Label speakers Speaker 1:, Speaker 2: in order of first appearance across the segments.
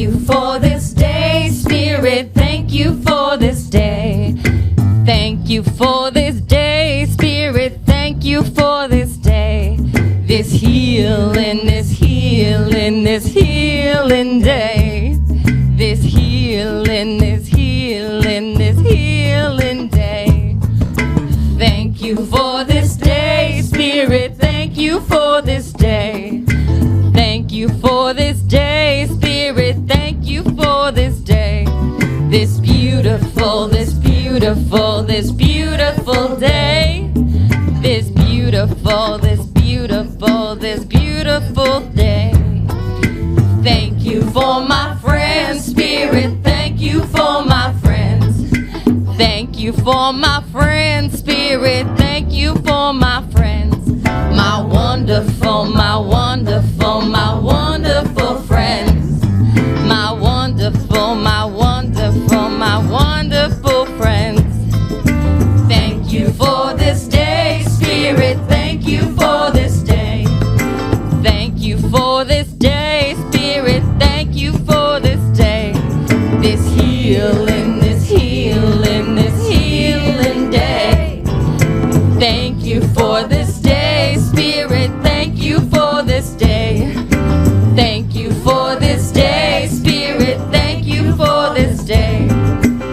Speaker 1: you for this day, Spirit. Thank you for this day. Thank you for this day, Spirit. Thank you for this day. This healing, this healing, this healing day. This healing, this healing, this healing day. Thank you for this day, Spirit. Thank you for this day. Thank you for this day, Spirit. Thank you for this day. This beautiful, this beautiful, this beautiful day. This beautiful, this beautiful, this beautiful day. Thank you for my friends, Spirit. Thank you for my friends. Thank you for my friends, Spirit. Thank you for my friends. My wonderful, my wonderful, my wonderful friends. My wonderful, my wonderful, my wonderful friends. Thank you for this day, Spirit. Thank you for this day. Thank you for this day, Spirit. Thank you for this day. This healing, this healing, this healing day. Thank you for this day, Spirit. Thank you for this day. Thank you for this day, Spirit. Thank you for this day.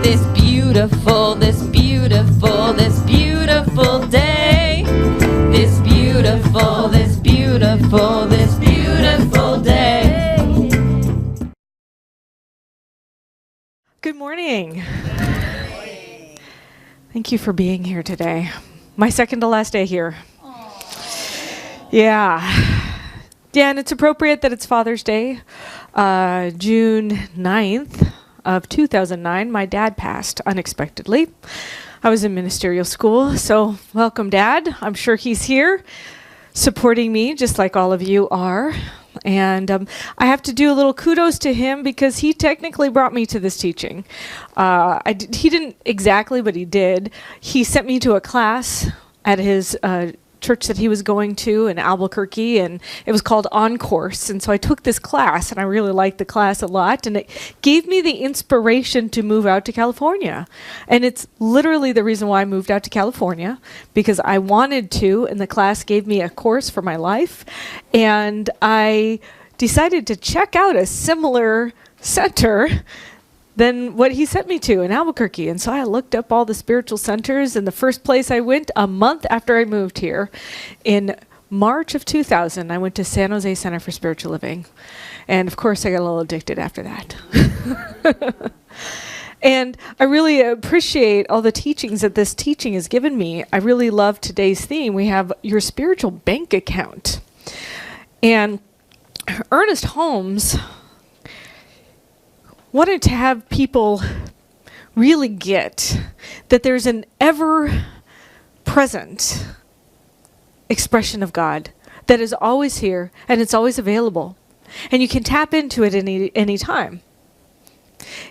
Speaker 1: This beautiful, this beautiful, this beautiful day. This beautiful, this beautiful, this beautiful day.
Speaker 2: Good morning. Thank you for being here today. My second to last day here. Yeah, and it's appropriate that it's Father's Day. June 9th of 2009, my dad passed unexpectedly. I was in ministerial school, so welcome, Dad. I'm sure he's here supporting me, just like all of you are. And I have to do a little kudos to him because he technically brought me to this teaching. He didn't exactly, but he did. He sent me to a class at his church that he was going to in Albuquerque, and it was called On Course. And so I took this class, and I really liked the class a lot, and it gave me the inspiration to move out to California. And it's literally the reason why I moved out to California, because I wanted to, and the class gave me a course for my life. And I decided to check out a similar center than what he sent me to in Albuquerque. And so I looked up all the spiritual centers, and the first place I went a month after I moved here in March of 2000, I went to San Jose Center for Spiritual Living. And of course I got a little addicted after that. And I really appreciate all the teachings that this teaching has given me. I really love today's theme. We have your spiritual bank account. And Ernest Holmes wanted to have people really get that there's an ever-present expression of God that is always here and it's always available. And you can tap into it any time.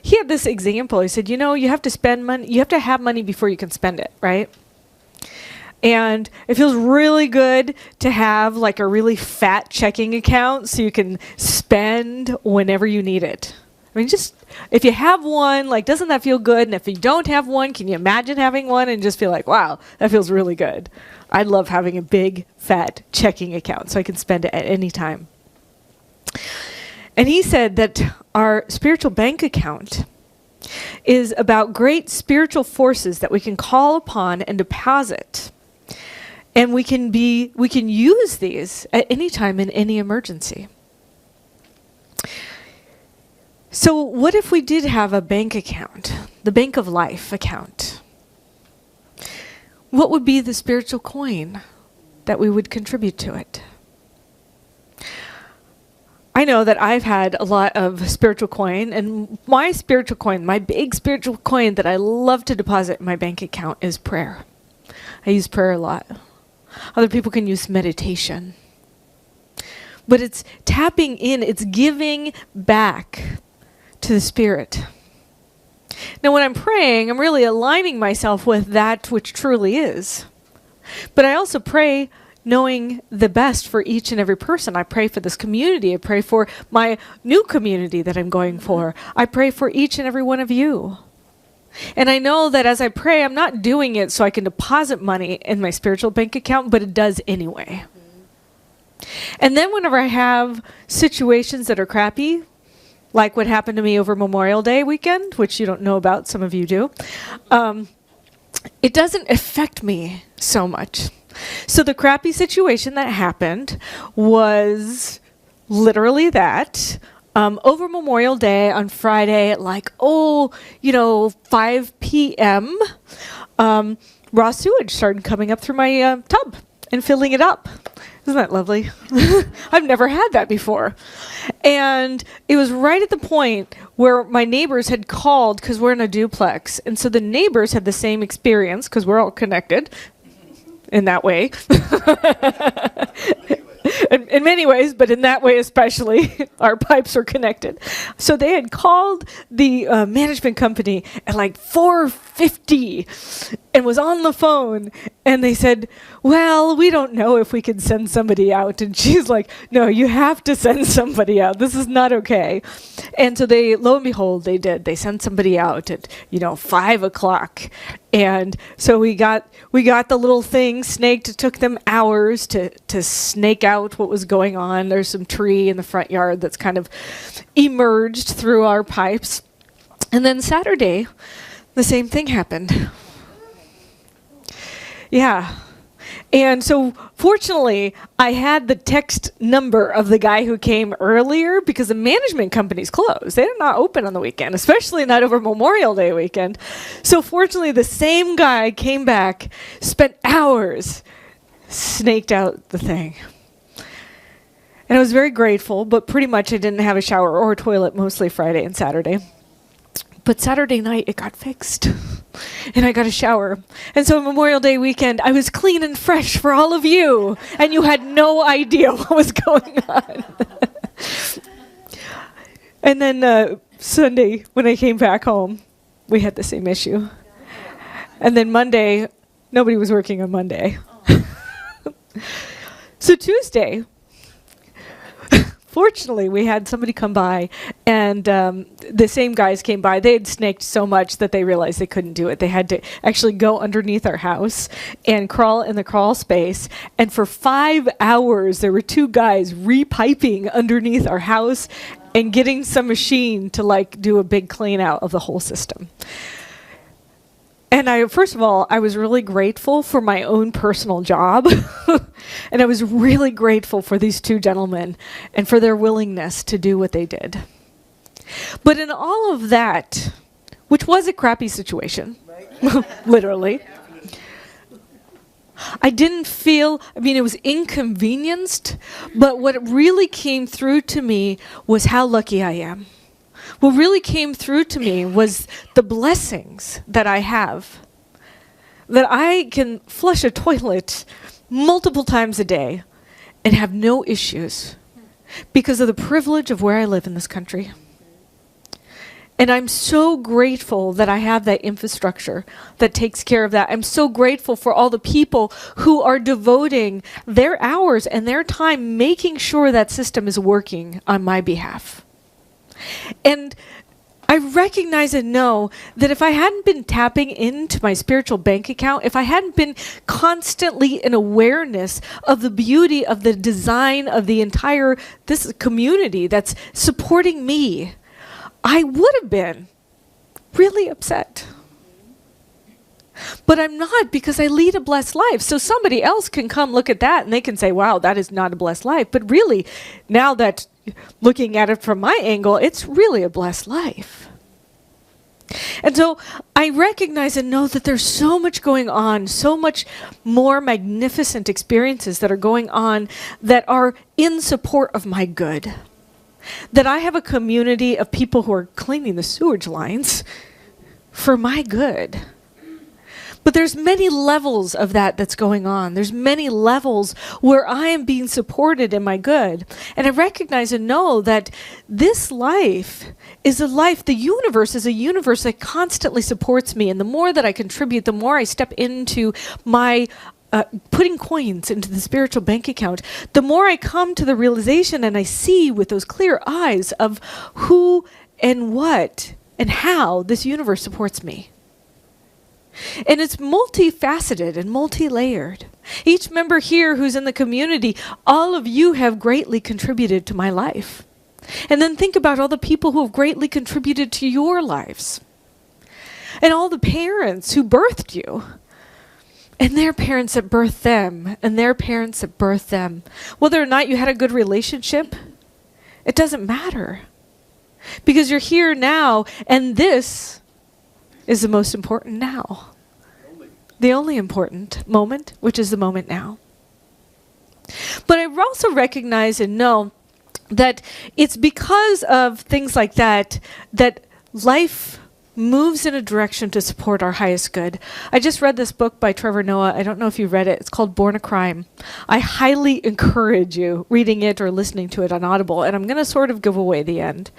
Speaker 2: He had this example. He said, you know, you have to spend money, you have to have money before you can spend it, right? And it feels really good to have like a really fat checking account so you can spend whenever you need it. I mean, just if you have one, like, doesn't that feel good? And if you don't have one, can you imagine having one and just feel like, wow, that feels really good? I love having a big, fat checking account so I can spend it at any time. And he said that our spiritual bank account is about great spiritual forces that we can call upon and deposit. And we can use these at any time in any emergency. So what if we did have a bank account, the Bank of Life account? What would be the spiritual coin that we would contribute to it? I know that I've had a lot of spiritual coin, and my spiritual coin, my big spiritual coin that I love to deposit in my bank account is prayer. I use prayer a lot. Other people can use meditation. But it's tapping in, it's giving back to the Spirit. Now, when I'm praying, I'm really aligning myself with that which truly is. But I also pray knowing the best for each and every person. I pray for this community. I pray for my new community that I'm going for. I pray for each and every one of you. And I know that as I pray, I'm not doing it so I can deposit money in my spiritual bank account, but it does anyway. And then whenever I have situations that are crappy, like what happened to me over Memorial Day weekend, which you don't know about, some of you do, it doesn't affect me so much. So the crappy situation that happened was literally that. Over Memorial Day on Friday at 5 p.m., raw sewage started coming up through my tub and filling it up. Isn't that lovely? I've never had that before. And it was right at the point where my neighbors had called, because we're in a duplex. And so the neighbors had the same experience, because we're all connected in that way. In many ways, but in that way especially, our pipes are connected. So they had called the management company at 4:50 and was on the phone. And they said, well, we don't know if we can send somebody out. And she's like, no, you have to send somebody out. This is not okay. And so they, lo and behold, they did. They sent somebody out at, 5 o'clock. And so we got the little thing snaked. It took them hours to snake out what was going on. There's some tree in the front yard that's kind of emerged through our pipes. And then Saturday, the same thing happened. Yeah. And so fortunately, I had the text number of the guy who came earlier, because the management company's closed. They're not open on the weekend, especially not over Memorial Day weekend. So fortunately, the same guy came back, spent hours, snaked out the thing. And I was very grateful, but pretty much I didn't have a shower or a toilet mostly Friday and Saturday. But Saturday night, it got fixed. And I got a shower. And so Memorial Day weekend, I was clean and fresh for all of you. And you had no idea what was going on. And then Sunday, when I came back home, we had the same issue. And then Monday, nobody was working on Monday. So Tuesday, fortunately, we had somebody come by, and the same guys came by. They had snaked so much that they realized they couldn't do it. They had to actually go underneath our house and crawl in the crawl space. And for 5 hours, there were 2 guys repiping underneath our house and getting some machine to do a big clean out of the whole system. And first of all, I was really grateful for my own personal job. And I was really grateful for these 2 gentlemen and for their willingness to do what they did. But in all of that, which was a crappy situation, literally, I didn't feel, it was inconvenienced, but what really came through to me was how lucky I am. What really came through to me was the blessings that I have. That I can flush a toilet multiple times a day and have no issues because of the privilege of where I live in this country. And I'm so grateful that I have that infrastructure that takes care of that. I'm so grateful for all the people who are devoting their hours and their time making sure that system is working on my behalf. And I recognize and know that if I hadn't been tapping into my spiritual bank account, if I hadn't been constantly in awareness of the beauty of the design of this community that's supporting me, I would have been really upset. But I'm not, because I lead a blessed life. So somebody else can come look at that and they can say, wow, that is not a blessed life. But really, now that looking at it from my angle, it's really a blessed life. And so I recognize and know that there's so much going on, so much more magnificent experiences that are going on that are in support of my good. That I have a community of people who are cleaning the sewage lines for my good. But there's many levels of that's going on. There's many levels where I am being supported in my good. And I recognize and know that this life is a life, the universe is a universe that constantly supports me. And the more that I contribute, the more I step into my putting coins into the spiritual bank account, the more I come to the realization and I see with those clear eyes of who and what and how this universe supports me. And it's multifaceted and multi-layered. Each member here who's in the community, all of you have greatly contributed to my life. And then think about all the people who have greatly contributed to your lives. And all the parents who birthed you. And their parents that birthed them. And their parents that birthed them. Whether or not you had a good relationship, it doesn't matter. Because you're here now, and this is the most important now. The only important moment, which is the moment now. But I also recognize and know that it's because of things like that that life moves in a direction to support our highest good. I just read this book by Trevor Noah. I don't know if you've read it. It's called Born a Crime. I highly encourage you reading it or listening to it on Audible, and I'm going to sort of give away the end.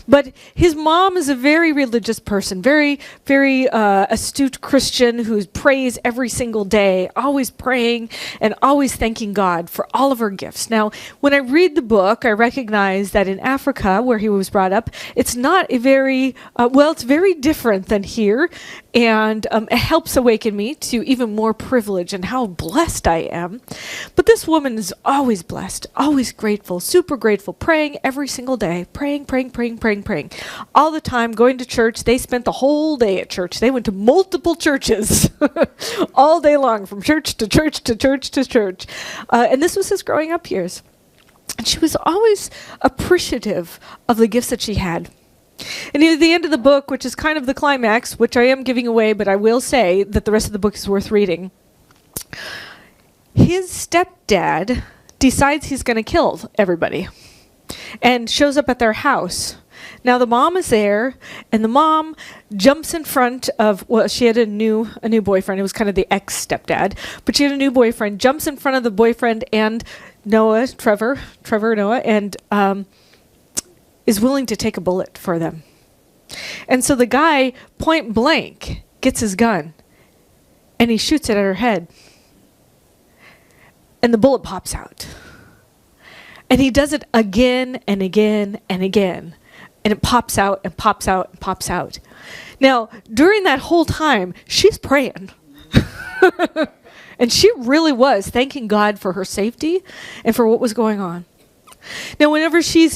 Speaker 2: But his mom is a very religious person, very, very astute Christian who prays every single day, always praying and always thanking God for all of her gifts. Now, when I read the book, I recognize that in Africa, where he was brought up, it's not a very, it's very different than here, and it helps awaken me to even more privilege and how blessed I am. But this woman is always blessed, always grateful, super grateful, praying every single day, praying, all the time, going to church. They spent the whole day at church. They went to multiple churches all day long, from church to church to church to church. And this was his growing up years. And she was always appreciative of the gifts that she had. And near the end of the book, which is kind of the climax, which I am giving away, but I will say that the rest of the book is worth reading, his stepdad decides he's going to kill everybody and shows up at their house. Now the mom is there, and the mom jumps in front of, well, she had a new boyfriend. It was kind of the ex-stepdad, but she had a new boyfriend, jumps in front of the boyfriend and Trevor Noah, and is willing to take a bullet for them. And so the guy, point blank, gets his gun, and he shoots it at her head. And the bullet pops out. And he does it again and again and again. And it pops out and pops out and pops out. Now, during that whole time, she's praying. And she really was thanking God for her safety and for what was going on. Now, whenever she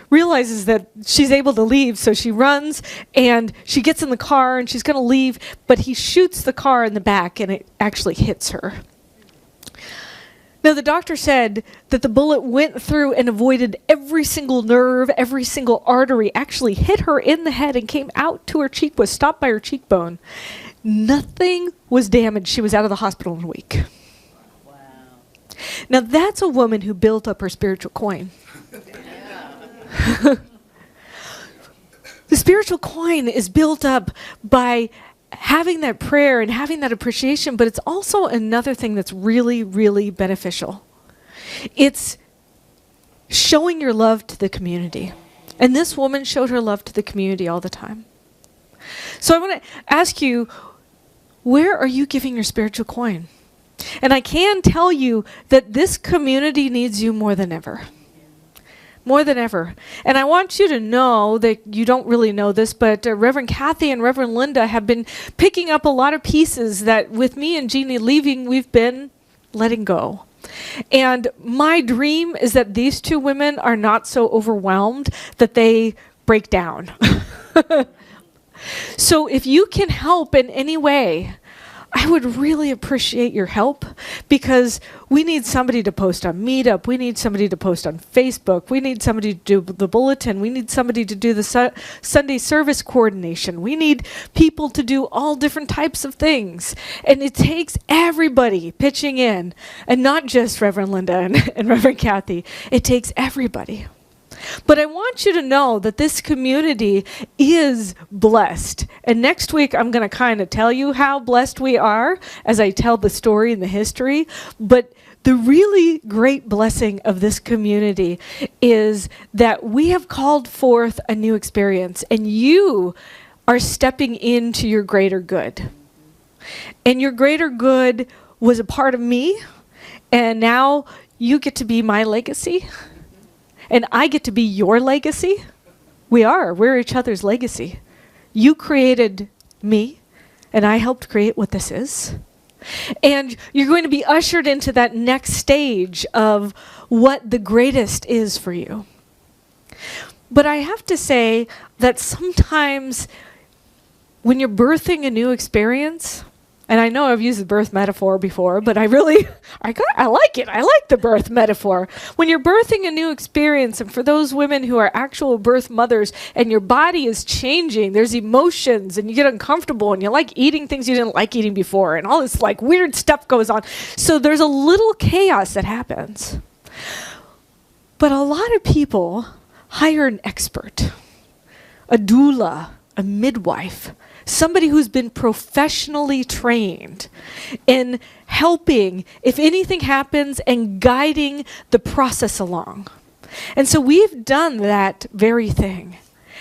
Speaker 2: realizes that she's able to leave, so she runs and she gets in the car and she's going to leave, but he shoots the car in the back and it actually hits her. Now, the doctor said that the bullet went through and avoided every single nerve, every single artery, actually hit her in the head and came out to her cheek, was stopped by her cheekbone. Nothing was damaged. She was out of the hospital in a week. Wow. Now, that's a woman who built up her spiritual coin. The spiritual coin is built up by having that prayer and having that appreciation, but it's also another thing that's really, really beneficial. It's showing your love to the community. And this woman showed her love to the community all the time. So I want to ask you, where are you giving your spiritual coin? And I can tell you that this community needs you more than ever. More than ever. And I want you to know that you don't really know this, but Reverend Kathy and Reverend Linda have been picking up a lot of pieces that with me and Jeannie leaving, we've been letting go. And my dream is that these two women are not so overwhelmed that they break down. So if you can help in any way, I would really appreciate your help, because we need somebody to post on Meetup. We need somebody to post on Facebook. We need somebody to do the bulletin. We need somebody to do the Sunday service coordination. We need people to do all different types of things. And it takes everybody pitching in, and not just Reverend Linda and Reverend Kathy. It takes everybody. But I want you to know that this community is blessed. And next week, I'm going to kind of tell you how blessed we are as I tell the story and the history. But the really great blessing of this community is that we have called forth a new experience, and you are stepping into your greater good. And your greater good was a part of me, and now you get to be my legacy, and I get to be your legacy. We're each other's legacy. You created me, and I helped create what this is. And you're going to be ushered into that next stage of what the greatest is for you. But I have to say that sometimes when you're birthing a new experience, and I know I've used the birth metaphor before, but I like it. I like the birth metaphor. When you're birthing a new experience, and for those women who are actual birth mothers, and your body is changing, there's emotions, and you get uncomfortable, and you like eating things you didn't like eating before, and all this like weird stuff goes on. So there's a little chaos that happens. But a lot of people hire an expert, a doula, a midwife, somebody who's been professionally trained in helping if anything happens and guiding the process along. And so we've done that very thing.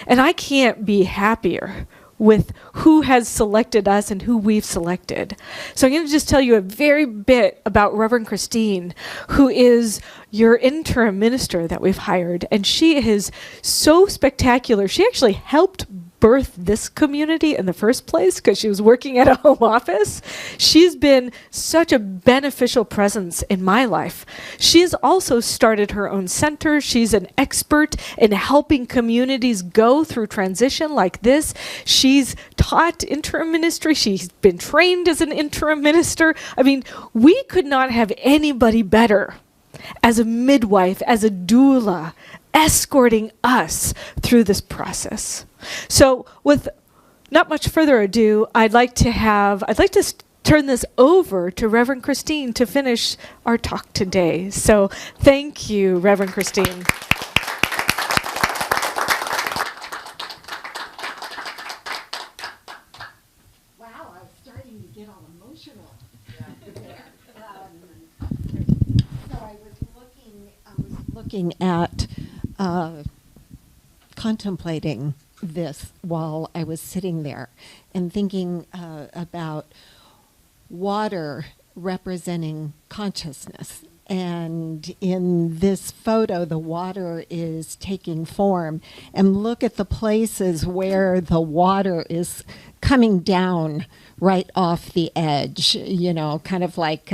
Speaker 2: And I can't be happier with who has selected us and who we've selected. So I'm going to just tell you a very bit about Reverend Christine, who is your interim minister that we've hired. And she is so spectacular. She actually helped birth this community in the first place because she was working at a home office. She's been such a beneficial presence in my life. She's also started her own center. She's an expert in helping communities go through transition like this. She's taught interim ministry. She's been trained as an interim minister. I mean, we could not have anybody better as a midwife, as a doula, escorting us through this process. So with not much further ado, I'd like to turn this over to Reverend Christine to finish our talk today. So thank you, Reverend Christine.
Speaker 3: Wow, I was starting to get all emotional. So I was looking at contemplating this while I was sitting there and thinking about water representing consciousness. And in this photo, the water is taking form. And look at the places where the water is coming down right off the edge, you know, kind of like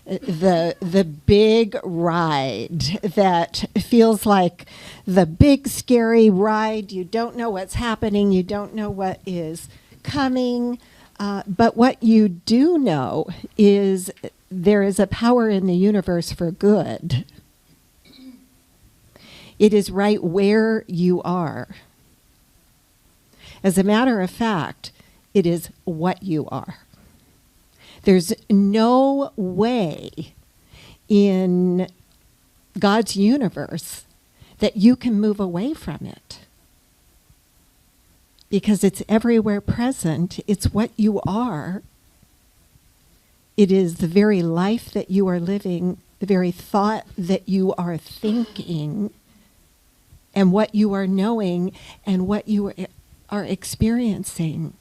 Speaker 3: the big ride that feels like the big scary ride. You don't know what's happening. You don't know what is coming. But what you do know is there is a power in the universe for good. It is right where you are. As a matter of fact, it is what you are. There's no way in God's universe that you can move away from it, because it's everywhere present. It's what you are. It is the very life that you are living, the very thought that you are thinking, and what you are knowing, and what you are experiencing.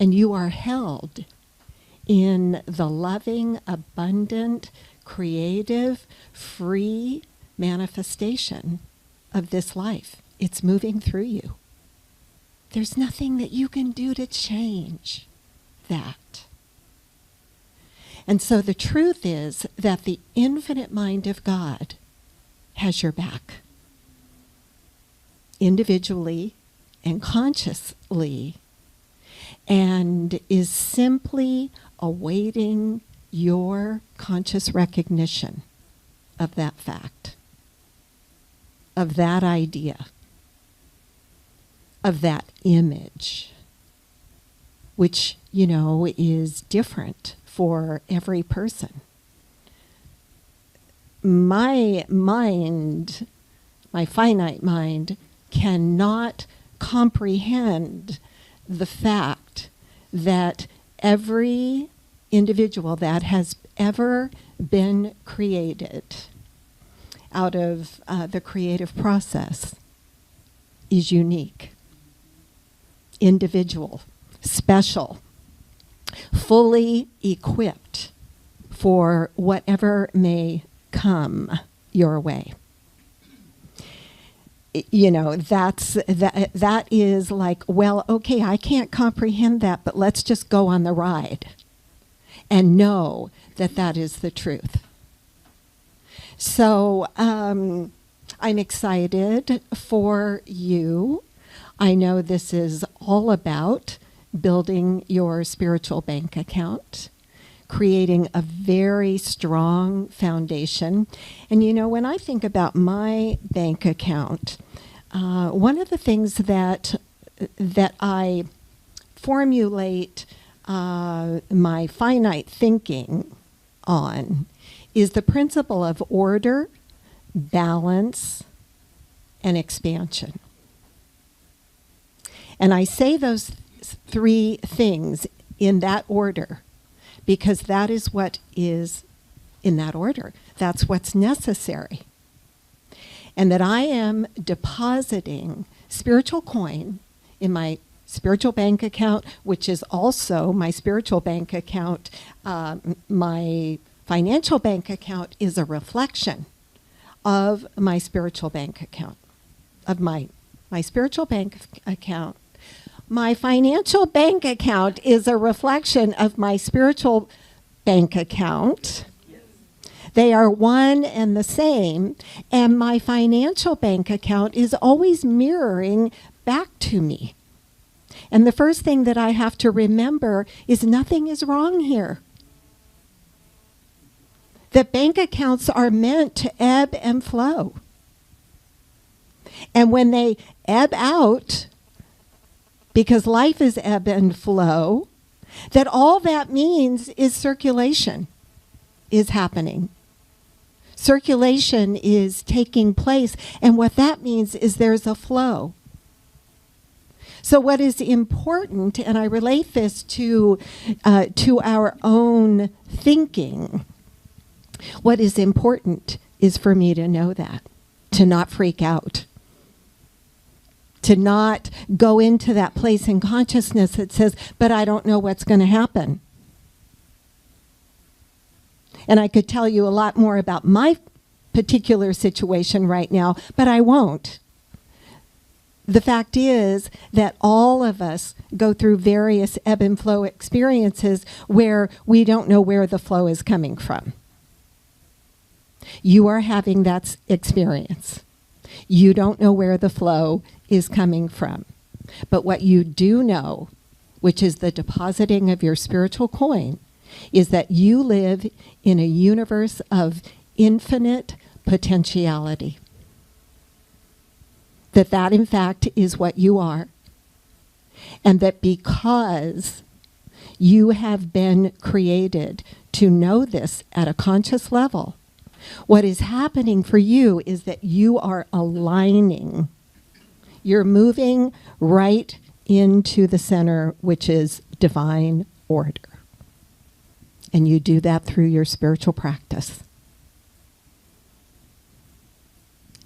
Speaker 3: And you are held in the loving, abundant, creative, free manifestation of this life. It's moving through you. There's nothing that you can do to change that. And so the truth is that the infinite mind of God has your back, individually and consciously, and is simply awaiting your conscious recognition of that fact, of that idea, of that image, which, you know, is different for every person. My mind, my finite mind, cannot comprehend the fact that every individual that has ever been created out of the creative process is unique, individual, special, fully equipped for whatever may come your way. You know, that is like, well, okay, I can't comprehend that, but let's just go on the ride and know that that is the truth. So I'm excited for you. I know this is all about building your spiritual bank account, creating a very strong foundation. And you know, when I think about my bank account, one of the things that I formulate my finite thinking on is the principle of order, balance, and expansion. And I say those three things in that order because that is what is in that order. That's what's necessary. And that I am depositing spiritual coin in my spiritual bank account, which is also my spiritual bank account. My financial bank account is a reflection of my spiritual bank account, of my spiritual bank account. My financial bank account is a reflection of my spiritual bank account. They are one and the same, and my financial bank account is always mirroring back to me. And the first thing that I have to remember is nothing is wrong here. That bank accounts are meant to ebb and flow. And when they ebb out, because life is ebb and flow, that all that means is circulation is happening. Circulation is taking place, and what that means is there's a flow. So what is important, and I relate this to our own thinking, what is important is for me to know that, to not freak out, to not go into that place in consciousness that says, but I don't know what's going to happen. And I could tell you a lot more about my particular situation right now, but I won't. The fact is that all of us go through various ebb and flow experiences where we don't know where the flow is coming from. You are having that experience. You don't know where the flow is coming from. But what you do know, which is the depositing of your spiritual coin, is that you live in a universe of infinite potentiality. That in fact is what you are. And that because you have been created to know this at a conscious level, what is happening for you is that you are aligning. You're moving right into the center, which is divine order. And you do that through your spiritual practice.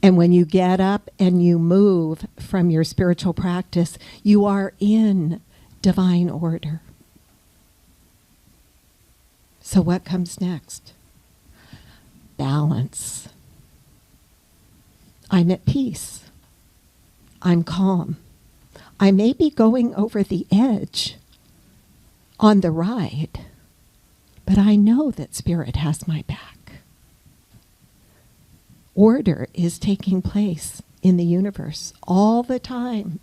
Speaker 3: And when you get up and you move from your spiritual practice, you are in divine order. So what comes next? Balance. I'm at peace. I'm calm. I may be going over the edge on the ride, but I know that Spirit has my back. Order is taking place in the universe all the time,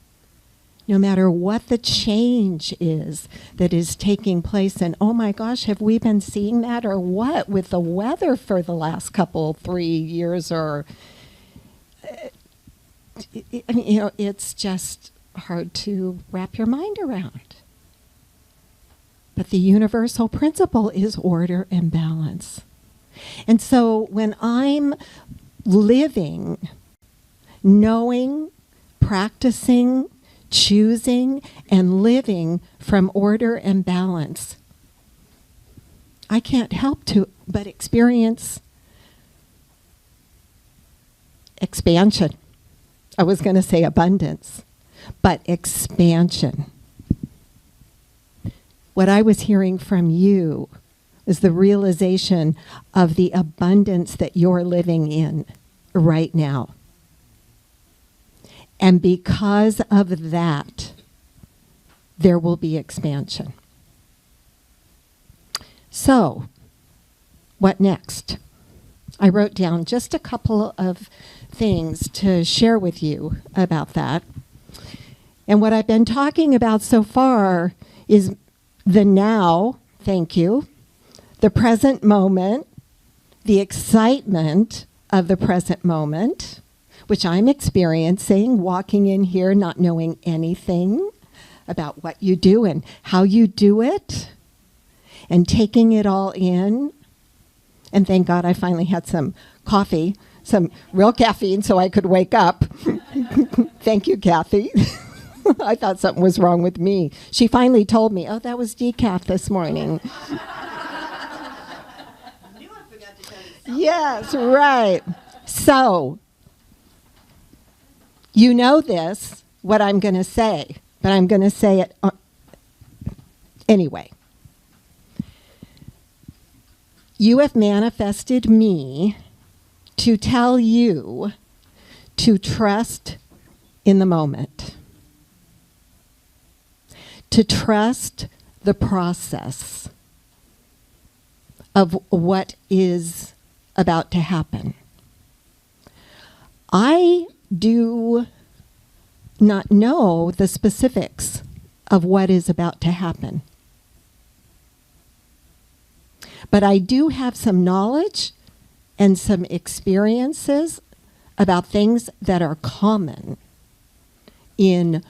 Speaker 3: no matter what the change is that is taking place. And oh my gosh, have we been seeing that or what with the weather for the last 3 years? Or, I mean, you know, it's just hard to wrap your mind around. But the universal principle is order and balance. And so when I'm living, knowing, practicing, choosing, and living from order and balance, I can't help but experience expansion. I was going to say abundance, but expansion. What I was hearing from you is the realization of the abundance that you're living in right now. And because of that, there will be expansion. So, what next? I wrote down just a couple of things to share with you about that. And what I've been talking about so far is the now, thank you, the present moment, the excitement of the present moment, which I'm experiencing, walking in here not knowing anything about what you do and how you do it, and taking it all in. And thank God I finally had some coffee, some real caffeine so I could wake up. Thank you, Kathy. I thought something was wrong with me. She finally told me, oh, that was decaf this morning. Yes, right. So, you know this, what I'm going to say, but I'm going to say it anyway. You have manifested me to tell you to trust in the moment, to trust the process of what is about to happen. I do not know the specifics of what is about to happen. But I do have some knowledge and some experiences about things that are common in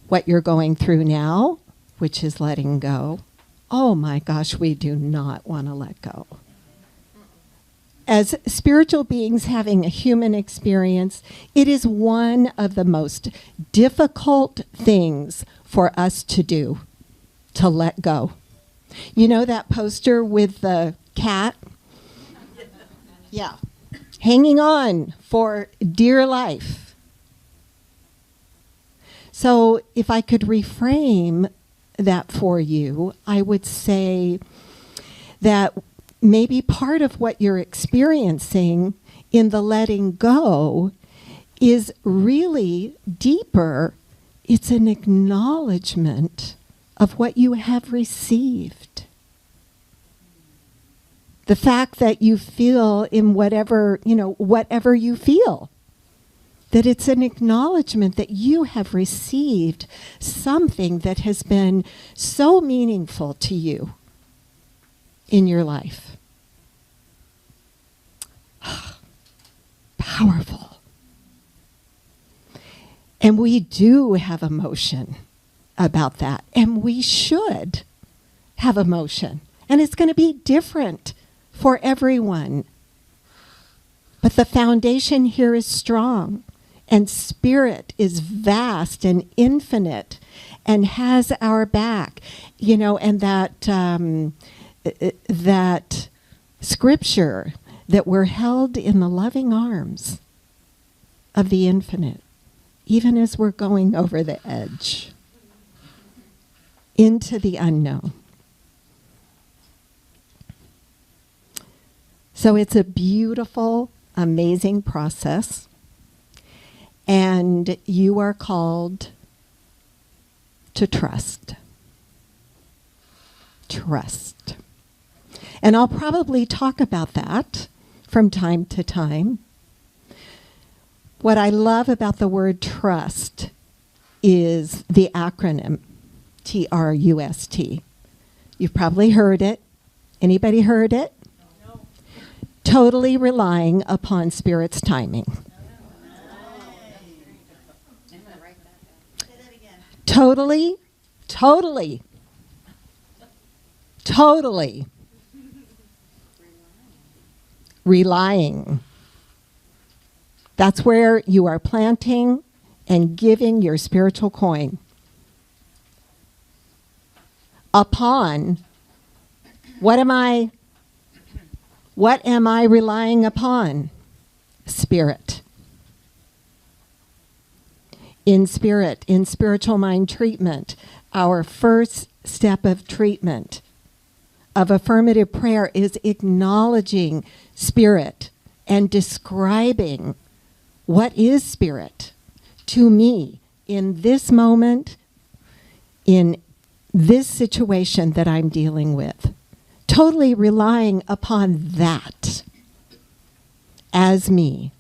Speaker 3: what you're going through now, which is letting go. Oh my gosh, we do not want to let go. As spiritual beings having a human experience, it is one of the most difficult things for us to do, to let go. You know that poster with the cat? Yeah. Hanging on for dear life. So if I could reframe that for you, I would say that maybe part of what you're experiencing in the letting go is really deeper. It's an acknowledgement of what you have received. The fact that you feel in whatever you feel, that it's an acknowledgement that you have received something that has been so meaningful to you in your life. Powerful. And we do have emotion about that. And we should have emotion. And it's going to be different for everyone. But the foundation here is strong. And spirit is vast and infinite and has our back. You know, and that scripture that we're held in the loving arms of the infinite, even as we're going over the edge into the unknown. So it's a beautiful, amazing process, and you are called to trust. Trust. And I'll probably talk about that from time to time. What I love about the word trust is the acronym TRUST. You've probably heard it. Anybody heard it? No. Totally relying upon Spirit's timing. Totally relying. That's where you are planting and giving your spiritual coin. Upon, what am I relying upon? Spirit. In spirit, in spiritual mind treatment, our first step of treatment of affirmative prayer is acknowledging spirit and describing what is spirit to me in this moment, in this situation that I'm dealing with. Totally relying upon that as me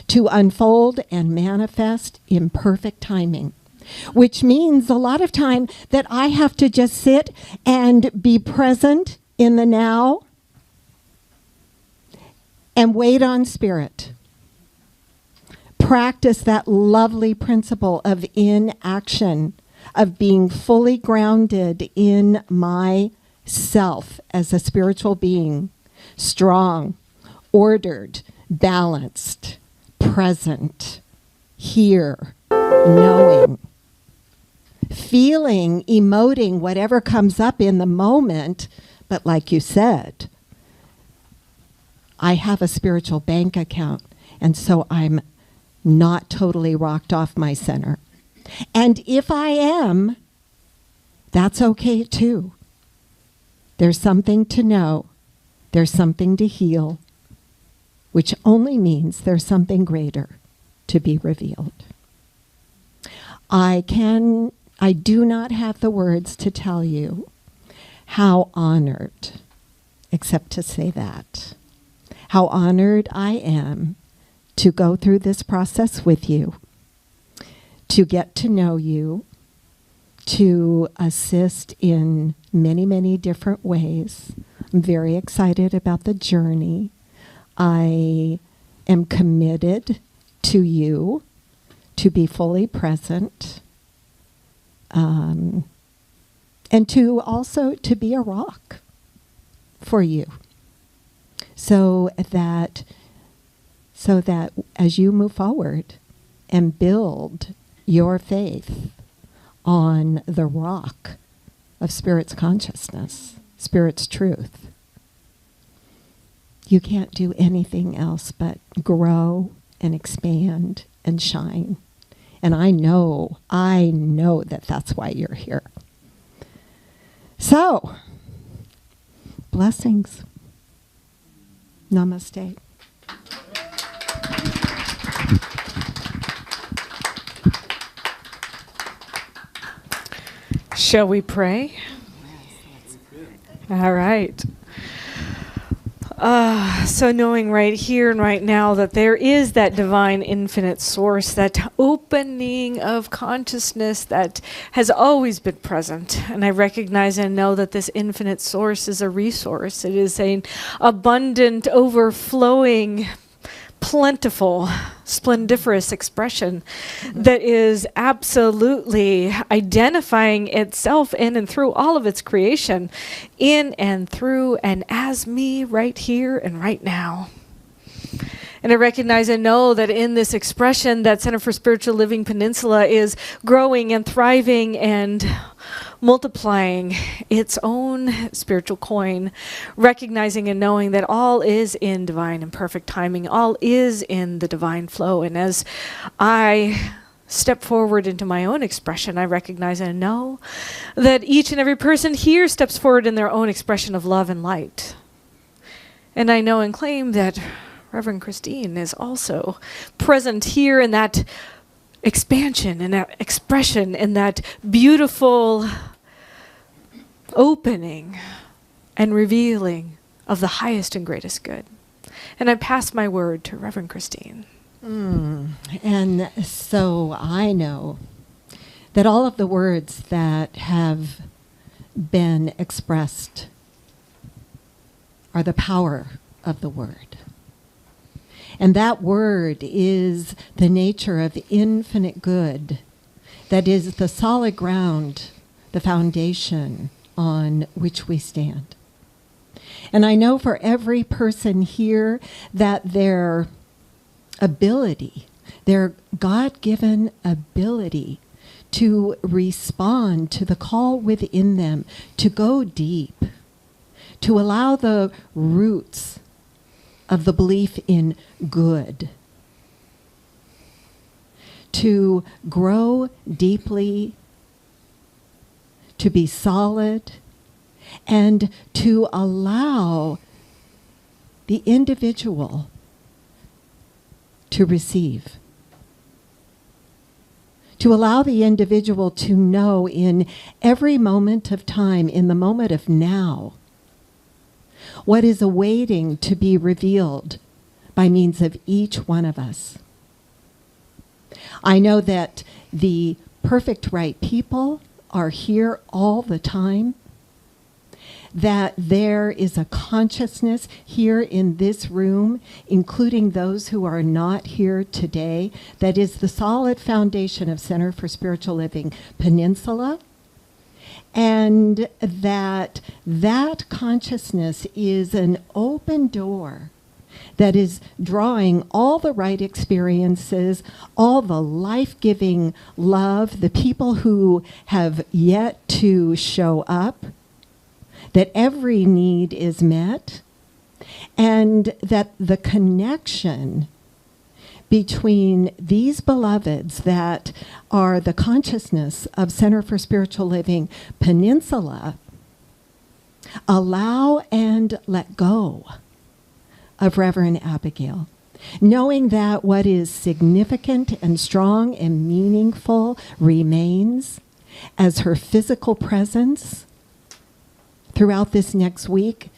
Speaker 3: to unfold and manifest in perfect timing, which means a lot of time that I have to just sit and be present in the now and wait on spirit. Practice that lovely principle of inaction, of being fully grounded in myself as a spiritual being, strong, ordered, balanced, present, here, knowing, feeling, emoting whatever comes up in the moment. But like you said, I have a spiritual bank account, and so I'm not totally rocked off my center. And if I am, that's okay too. There's something to know. There's something to heal, which only means there's something greater to be revealed. I do not have the words to tell you how honored, except to say that, how honored I am to go through this process with you, to get to know you, to assist in many, many different ways. I'm very excited about the journey. I am committed to you, to be fully present, and to also to be a rock for you, so that as you move forward and build your faith on the rock of Spirit's consciousness, Spirit's truth, you can't do anything else but grow and expand and shine. And I know that that's why you're here. So, blessings. Namaste.
Speaker 2: Shall we pray? All right. So knowing right here and right now that there is that divine infinite source, that opening of consciousness that has always been present. And I recognize and know that this infinite source is a resource. It is an abundant, overflowing, plentiful, splendiferous expression that is absolutely identifying itself in and through all of its creation, in and through and as me right here and right now. And I recognize and know that in this expression, that Center for Spiritual Living Peninsula is growing and thriving and multiplying its own spiritual coin, recognizing and knowing that all is in divine and perfect timing, all is in the divine flow. And as I step forward into my own expression, I recognize and know that each and every person here steps forward in their own expression of love and light. And I know and claim that Reverend Christine is also present here in that expansion and that expression and that beautiful opening and revealing of the highest and greatest good. And I pass my word to Reverend Christine.
Speaker 3: And so I know that all of the words that have been expressed are the power of the word. And that word is the nature of infinite good, that is the solid ground, the foundation on which we stand. And I know for every person here that their ability, their God-given ability to respond to the call within them, to go deep, to allow the roots of the belief in good to grow deeply, to be solid, and to allow the individual to receive. To allow the individual to know in every moment of time, in the moment of now, what is awaiting to be revealed by means of each one of us. I know that the perfect right people are here all the time, that there is a consciousness here in this room, including those who are not here today, that is the solid foundation of Center for Spiritual Living Peninsula, and that consciousness is an open door that is drawing all the right experiences, all the life-giving love, the people who have yet to show up, that every need is met, and that the connection between these beloveds that are the consciousness of Center for Spiritual Living Peninsula allow and let go of Reverend Abigail, knowing that what is significant and strong and meaningful remains as her physical presence throughout this next week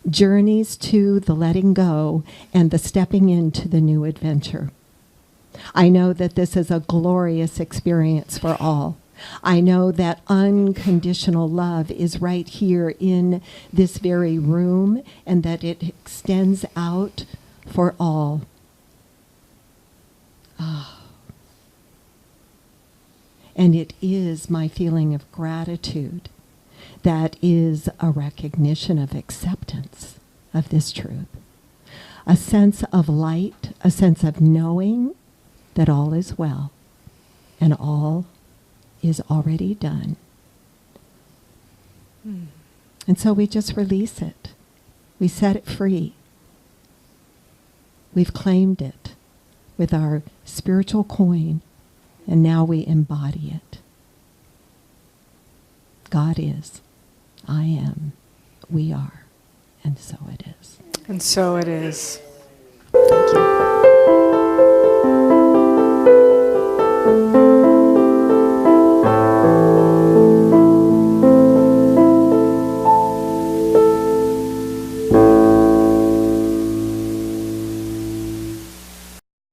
Speaker 3: journeys to the letting go and the stepping into the new adventure. I know that this is a glorious experience for all. I know that unconditional love is right here in this very room and that it extends out for all. And it is my feeling of gratitude that is a recognition of acceptance of this truth. A sense of light, a sense of knowing that all is well and all is already done. And so we just release it. We set it free. We've claimed it with our spiritual coin, and now we embody it. God is, I am, we are, and so it is.
Speaker 2: And so it is. Thank you.